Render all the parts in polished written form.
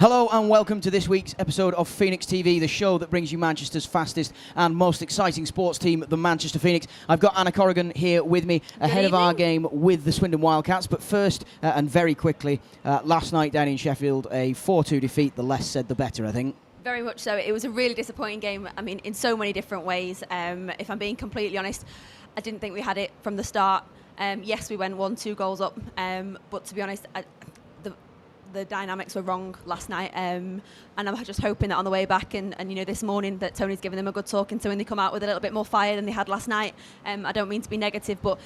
Hello and welcome to this week's episode of Phoenix TV, the show that brings you Manchester's fastest and most exciting sports team, the Manchester Phoenix. I've got Anna Corrigan here with me ahead of our game with the Swindon Wildcats. But first, and very quickly, last night down in Sheffield, a 4-2 defeat. The less said, the better, I think. Very much so. It was a really disappointing game, I mean, in so many different ways. If I'm being completely honest, I didn't think we had it from the start. Yes, we went 1-2 goals up, but to be honest, the dynamics were wrong last night, and I'm just hoping that on the way back and you know, this morning that Tony's given them a good talking to and they come out with a little bit more fire than they had last night. I don't mean to be negative, but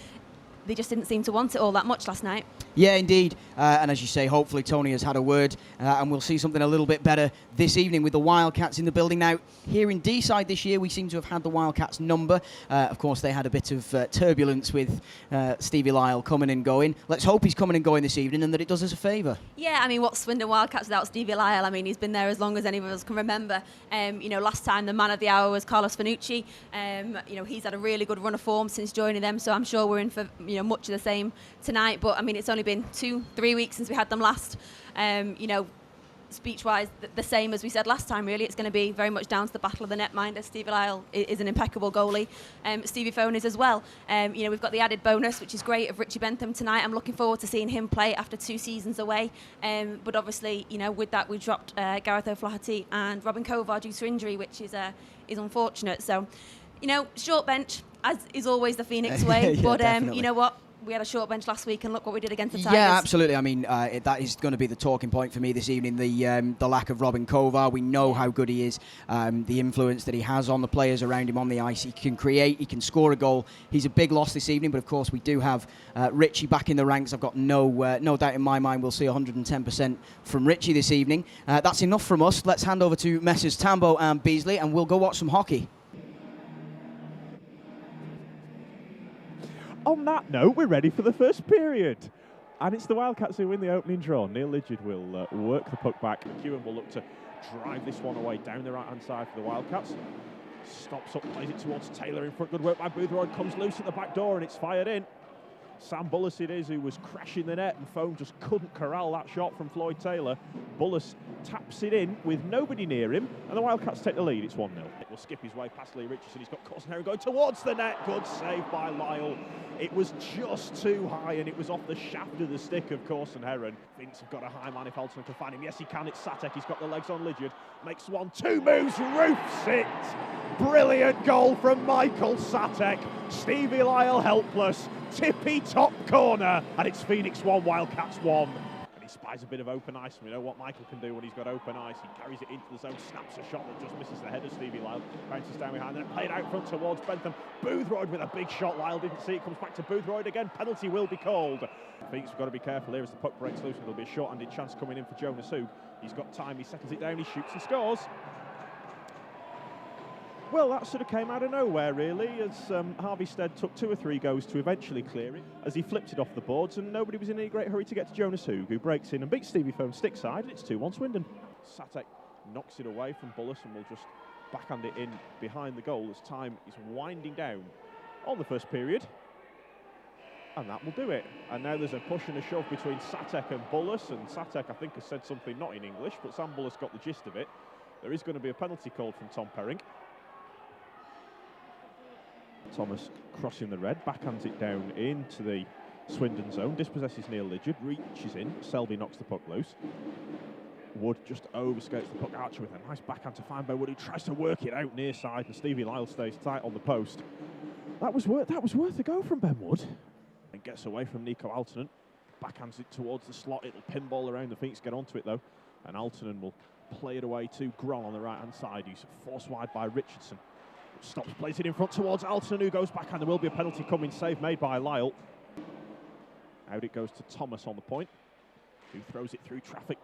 they just didn't seem to want it all that much last night. Yeah, indeed. And as you say, hopefully Tony has had a word and we'll see something a little bit better this evening with the Wildcats in the building. Now, here in D-side this year, we seem to have had the Wildcats' number. Of course, they had a bit of turbulence with Stevie Lyle coming and going. Let's hope he's coming and going this evening and that it does us a favour. Yeah, I mean, what's Swindon Wildcats without Stevie Lyle? I mean, he's been there as long as any of us can remember. You know, last time the man of the hour was Carlos Fanucci. You know, he's had a really good run of form since joining them, so I'm sure we're in for, you know, much of the same tonight. But I mean, it's only been 2-3 weeks since we had them last. You know, speech-wise, the same as we said last time, really. It's going to be very much down to the battle of the netminder. Stevie Lyle is an impeccable goalie. Stevie Fone is as well. You know, we've got the added bonus, which is great, of Richie Bentham tonight. I'm looking forward to seeing him play after 2 seasons away. But obviously, you know, with that, we dropped Gareth O'Flaherty and Robin Kovar due to injury, which is unfortunate. So, you know, short bench, as is always the Phoenix way. Yeah, but you know what? We had a short bench last week, and look what we did against the Tigers. Yeah, absolutely. I mean, that is going to be the talking point for me this evening, the lack of Robin Kovar. We know how good he is, the influence that he has on the players around him on the ice. He can create, he can score a goal. He's a big loss this evening, but of course we do have Richie back in the ranks. I've got no doubt in my mind we'll see 110% from Richie this evening. That's enough from us. Let's hand over to Messrs Tambo and Beasley, and we'll go watch some hockey. On that note, we're ready for the first period. And it's the Wildcats who win the opening draw. Neil Lidgett will work the puck back. McEwen will look to drive this one away down the right-hand side for the Wildcats. Stops up, plays it towards Taylor in front. Good work by Boothroyd. Comes loose at the back door and it's fired in. Sam Bullis it is, who was crashing the net, and Foam just couldn't corral that shot from Floyd Taylor. Bullis taps it in with nobody near him, and the Wildcats take the lead. It's 1-0. It will skip his way past Lee Richardson. He's got Corson Heron going towards the net. Good save by Lyle. It was just too high, and it was off the shaft of the stick of Corson Heron. Phoenix have got a high man if Alton can find him. Yes, he can. It's Satek. He's got the legs on Lidgett. Makes 1-2 moves, roofs it. Brilliant goal from Michael Satek. Stevie Lyle helpless. Tippy top corner, and it's Phoenix 1, Wildcats 1. And he spies a bit of open ice. We know what Michael can do when he's got open ice. He carries it into the zone, snaps a shot that just misses the head of Stevie Lyle. Bounces down behind, then played out front towards Bentham. Boothroyd with a big shot. Lyle didn't see it. Comes back to Boothroyd again. Penalty will be called. Phoenix have got to be careful here as the puck breaks loose, and there'll be a short-handed chance coming in for Jonas Hoog. He's got time. He settles it down. He shoots and scores. Well, that sort of came out of nowhere, really, as Harvey Stead took 2 or 3 goes to eventually clear it, as he flipped it off the boards, and nobody was in any great hurry to get to Jonas Hoog, who breaks in and beats Stevie Foam stick side, and it's 2-1 Swindon. Satek knocks it away from Bullis and will just backhand it in behind the goal as time is winding down on the first period. And that will do it. And now there's a push and a shove between Satek and Bullis, and Satek, I think, has said something not in English, but Sam Bullis got the gist of it. There is going to be a penalty called from Tom Perring. Thomas crossing the red, backhands it down into the Swindon zone, dispossesses Neil Lidgett, reaches in, Selby knocks the puck loose. Wood just overskates the puck. Archer with a nice backhand to find Wood, who tries to work it out near side, and Stevie Lyle stays tight on the post. That was worth a go from Ben Wood. And gets away from Nico Altonen, backhands it towards the slot. It'll pinball around. The Phoenix get onto it though, and Altonen will play it away to Gron on the right-hand side, who's forced wide by Richardson. Stops, plays it in front towards Alton, who goes back, and there will be a penalty coming. Save made by Lyle. Out it goes to Thomas on the point, who throws it through traffic.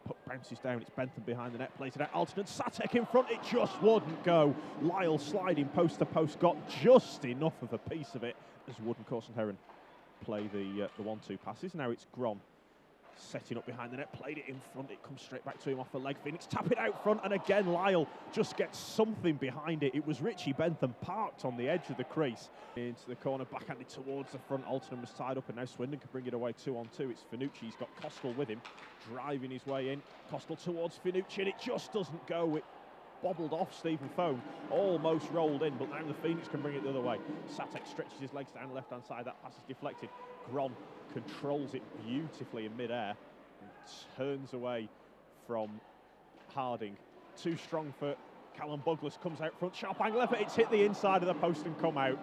Puck bounces down. It's Bentham behind the net, plays it out. Alton and Satek in front. It just wouldn't go. Lyle sliding post to post, got just enough of a piece of it as Wood and Corson Heron play the 1-2 passes. Now it's Gron Setting up behind the net, played it in front, it comes straight back to him off the leg. Phoenix tap it out front, and again Lyle just gets something behind it. It was Richie Bentham parked on the edge of the crease. Into the corner, backhanded towards the front. Alton was tied up, and now Swindon can bring it away 2-on-2. It's Finucci, he's got Costal with him, driving his way in. Costal towards Finucci, and it just doesn't go. It bobbled off Stephen Fohn, almost rolled in, but now the Phoenix can bring it the other way. Satek stretches his legs down the left-hand side, that pass is deflected. Gron controls it beautifully in mid-air and turns away from Harding. Too strong for Callum Buglas, comes out front, sharp angle effort, it's hit the inside of the post and come out.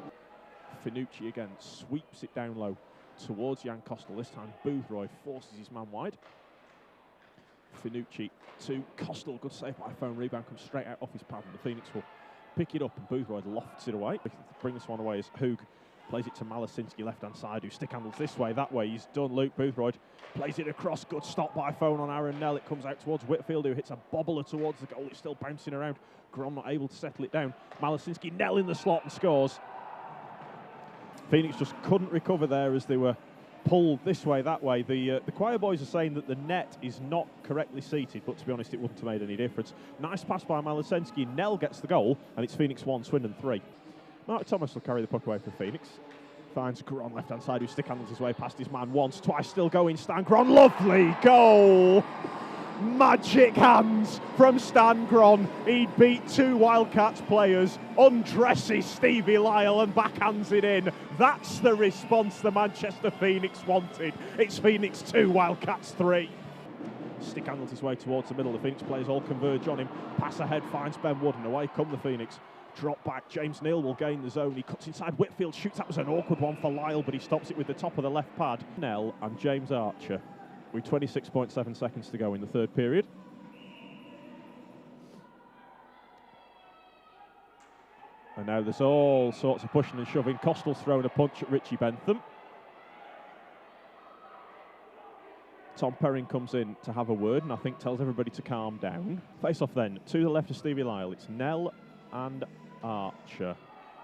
Finucci again sweeps it down low towards Jan Costal. This time Boothroyd forces his man wide. Finucci to Costal, good save by Fohn, rebound comes straight out off his pad and the Phoenix will pick it up and Boothroyd lofts it away. Bring this one away as Hoog plays it to Malasinski, left-hand side, who stick handles this way, that way. He's done. Luke Boothroyd plays it across. Good stop by Fohn on Aaron Nell. It comes out towards Whitfield, who hits a bobbler towards the goal. It's still bouncing around. Grom not able to settle it down. Malasinski, Nell in the slot and scores. Phoenix just couldn't recover there as they were pulled this way, that way. The choir boys are saying that the net is not correctly seated, but to be honest, it wouldn't have made any difference. Nice pass by Malasinski. Nell gets the goal, and it's Phoenix 1, Swindon 3. Mark Thomas will carry the puck away for Phoenix. Finds Gron left-hand side, who stick handles his way past his man once, twice, still going. Stan Gron, lovely goal! Magic hands from Stan Gron. He'd beat 2 Wildcats players, undresses Stevie Lyle and backhands it in. That's the response the Manchester Phoenix wanted. It's Phoenix 2, Wildcats 3. Stick handles his way towards the middle. The Phoenix players all converge on him. Pass ahead, finds Ben Wood, and away come the Phoenix. Drop back, James Neal will gain the zone. He cuts inside Whitfield, shoots. That was an awkward one for Lyle, but he stops it with the top of the left pad. Nell and James Archer with 26.7 seconds to go in the third period. And now there's all sorts of pushing and shoving. Costal's thrown a punch at Richie Bentham. Tom Perrin comes in to have a word and I think tells everybody to calm down. Face off then, to the left of Stevie Lyle. It's Nell and Archer.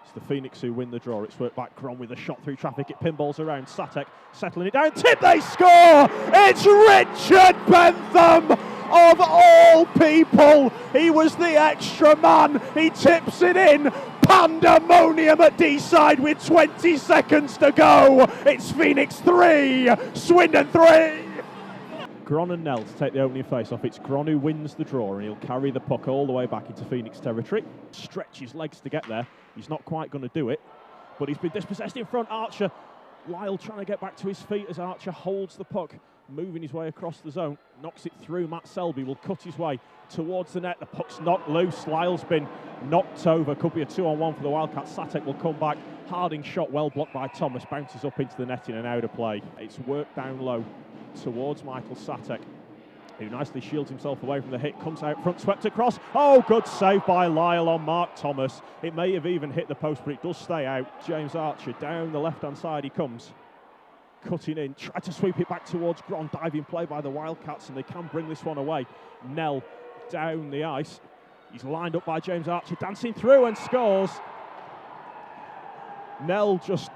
It's the Phoenix who win the draw. It's worked back. Grom with a shot through traffic. It pinballs around. Satek settling it down. Tip, they score! It's Richard Bentham! Of all people, he was the extra man. He tips it in. Pandemonium at D-side with 20 seconds to go. It's Phoenix 3, Swindon 3. Gron and Nell to take the opening face-off. It's Gron who wins the draw and he'll carry the puck all the way back into Phoenix territory. Stretch his legs to get there. He's not quite going to do it, but he's been dispossessed in front. Archer, Lyle trying to get back to his feet as Archer holds the puck, moving his way across the zone, knocks it through. Matt Selby will cut his way towards the net. The puck's knocked loose. Lyle's been knocked over. Could be a 2-on-1 for the Wildcats. Satek will come back. Harding shot well blocked by Thomas. Bounces up into the netting and out of play. It's worked down low towards Michael Satek, who nicely shields himself away from the hit. Comes out front, swept across. Oh, good save by Lyle on Mark Thomas. It may have even hit the post, but it does stay out. James Archer down the left-hand side he comes. Cutting in, tried to sweep it back towards Gron. Diving play by the Wildcats, and they can bring this one away. Nell down the ice. He's lined up by James Archer, dancing through and scores. Nell just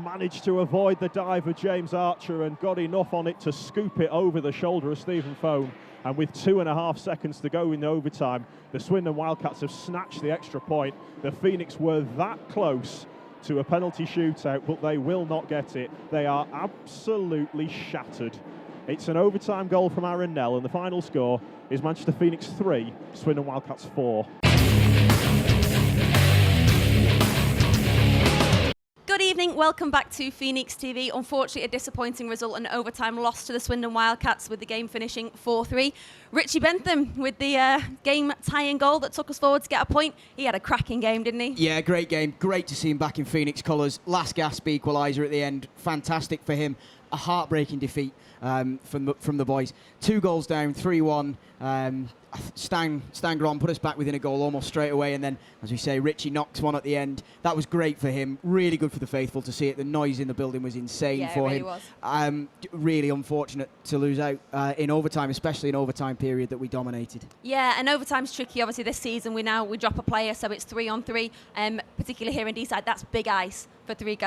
managed to avoid the dive of James Archer and got enough on it to scoop it over the shoulder of Stephen Fohn. And with 2.5 seconds to go in the overtime, the Swindon Wildcats have snatched the extra point. The Phoenix were that close to a penalty shootout, but they will not get it. They are absolutely shattered. It's an overtime goal from Aaron Nell, and the final score is Manchester Phoenix 3, Swindon Wildcats 4. Good evening, welcome back to Phoenix TV. Unfortunately, a disappointing result, an overtime loss to the Swindon Wildcats with the game finishing 4-3. Richie Bentham with the game tying goal that took us forward to get a point. He had a cracking game, didn't he? Yeah, great game. Great to see him back in Phoenix colours. Last gasp equaliser at the end. Fantastic for him. A heartbreaking defeat from the boys. 2 goals down, 3-1. Stan Gron put us back within a goal almost straight away, and then, as we say, Richie knocked one at the end. That was great for him. Really good for the faithful to see it. The noise in the building was insane for him. Was. Really unfortunate to lose out in overtime, especially in overtime period that we dominated. Yeah, and overtime's tricky. Obviously, this season we drop a player, so it's 3-on-3. Particularly here in D-side, that's big ice for three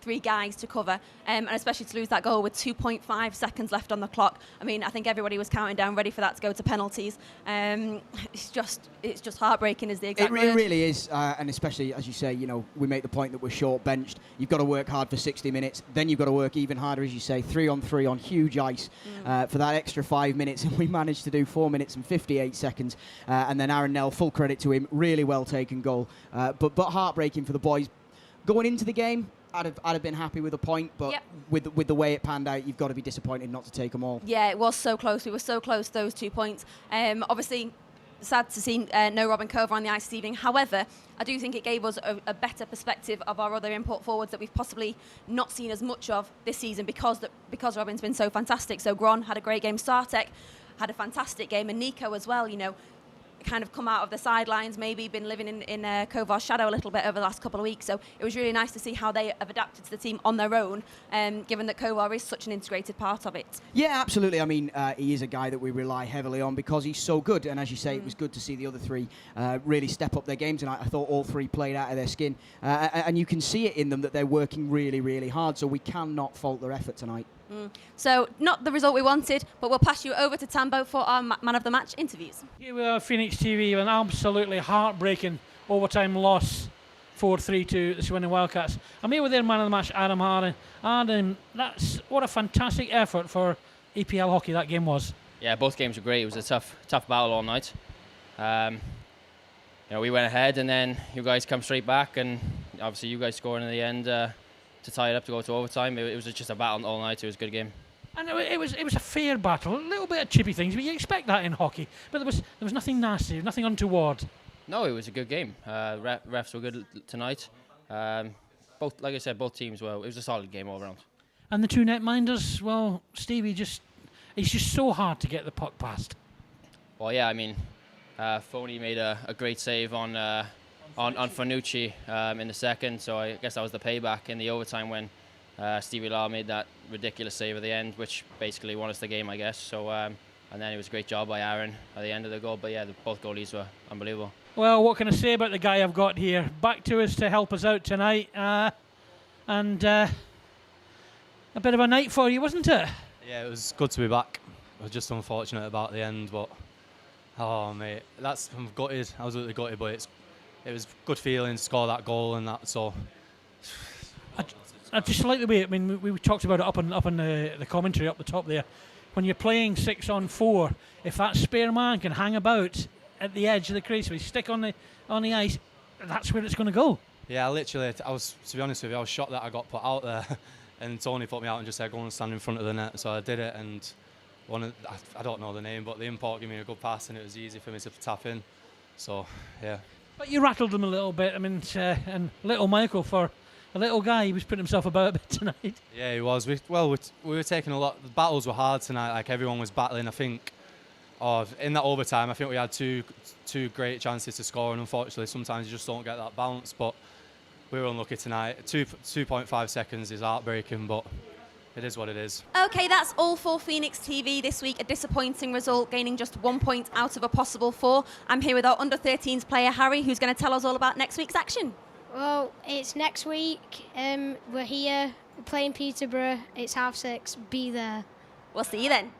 three guys to cover, and especially to lose that goal with 2.5 seconds left on the clock. I mean, I think everybody was counting down, ready for that to go to penalties. It's just heartbreaking is the exact word. It really is, and especially, as you say, you know, we make the point that we're short-benched. You've got to work hard for 60 minutes, then you've got to work even harder, as you say, 3-on-3 on huge ice for that extra 5 minutes, and we managed to do 4 minutes and 58 seconds. And then Aaron Nell, full credit to him, really well taken goal, but heartbreaking for the boys. Going into the game, I'd have been happy with a point, but with the way it panned out, you've got to be disappointed not to take them all. Yeah, it was so close. We were so close to those 2 points. Obviously, sad to see no Robin Cover on the ice this evening. However, I do think it gave us a better perspective of our other import forwards that we've possibly not seen as much of this season because Robin's been so fantastic. So Gron had a great game. Startek had a fantastic game, and Nico as well, you know, kind of come out of the sidelines, maybe been living in Kovar's shadow a little bit over the last couple of weeks. So it was really nice to see how they have adapted to the team on their own, given that Kovar is such an integrated part of it. Yeah, absolutely. I mean, he is a guy that we rely heavily on because he's so good. And as you say, it was good to see the other three really step up their game tonight. I thought all three played out of their skin. And you can see it in them that they're working really, really hard. So we cannot fault their effort tonight. So not the result we wanted, but we'll pass you over to Tambo for our Man of the Match interviews. Here we are, Phoenix TV, an absolutely heartbreaking overtime loss, 4-3 to the Swindon Wildcats. I'm here with their Man of the Match, Adam Harden. Adam, what a fantastic effort for EPL hockey that game was. Yeah, both games were great. It was a tough battle all night. You know, we went ahead, and then you guys come straight back, and obviously you guys scoring in the end to tie it up to go to overtime. It was just a battle all night. It was a good game. And it was a fair battle. A little bit of chippy things, but you expect that in hockey. But there was nothing nasty, nothing untoward. No, it was a good game. Refs were good tonight. Both, like I said, both teams were. It was a solid game all around. And the two netminders, well, Stevie he's just so hard to get the puck past. Well, yeah, I mean, Foney made a great save on Fanucci in the second, so I guess that was the payback in the overtime when Stevie Law made that ridiculous save at the end, which basically won us the game, I guess. So, and then it was a great job by Aaron at the end of the goal. But yeah, both goalies were unbelievable. Well, what can I say about the guy I've got here? Back to us to help us out tonight, and a bit of a night for you, wasn't it? Yeah, it was good to be back. I was just unfortunate about the end, but oh mate, I'm gutted, absolutely gutted. But it was good feeling to score that goal and that. So I just like the way. I mean, we talked about it up on the commentary up the top there. When you're playing 6-on-4, if that spare man can hang about at the edge of the crease, we stick on the ice, that's where it's going to go. Yeah, literally, to be honest with you, I was shocked that I got put out there, and Tony put me out and just said go and stand in front of the net. So I did it, and I don't know the name, but the import gave me a good pass, and it was easy for me to tap in. So yeah. But you rattled them a little bit. I mean, and little Michael, for a little guy, he was putting himself about a bit tonight. Yeah, he was. We were taking a lot. The battles were hard tonight. Like everyone was battling. I think, in that overtime, I think we had two great chances to score, and unfortunately, sometimes you just don't get that balance. But we were unlucky tonight. 2.5 seconds is heartbreaking, but it is what it is. Okay, that's all for Phoenix TV this week. A disappointing result, gaining just 1 point out of a possible 4. I'm here with our under-13s player, Harry, who's going to tell us all about next week's action. Well, it's next week. We're here, we're playing Peterborough. It's 6:30. Be there. We'll see you then.